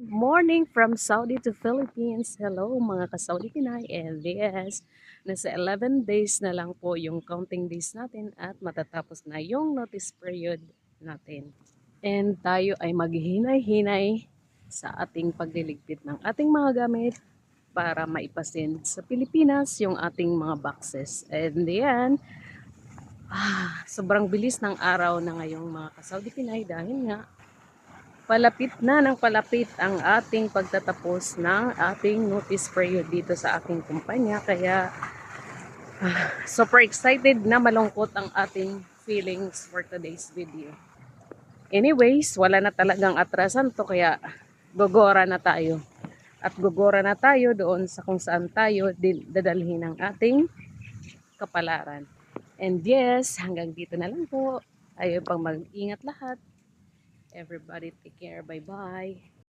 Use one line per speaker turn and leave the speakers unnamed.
Morning from Saudi to Philippines. Hello mga ka-Saudi Pinay. And yes, nasa 11 days na lang po yung counting days natin at matatapos na yung notice period natin. And tayo ay maghihinay-hinay sa ating pagliligpit ng ating mga gamit para maipasin sa Pilipinas yung ating mga boxes. And yan, sobrang bilis ng araw na ngayong mga ka-Saudi Pinay dahil nga palapit na ng palapit ang ating pagtatapos ng ating notice period dito sa aking kumpanya. Kaya super excited na malungkot ang ating feelings for today's video. Anyways, wala na talagang atrasan to kaya gogora na tayo. At gogora na tayo doon sa kung saan tayo dadalhin ang ating kapalaran. And yes, hanggang dito na lang po. Tayo pang mag-ingat lahat. Everybody take care. Bye-bye.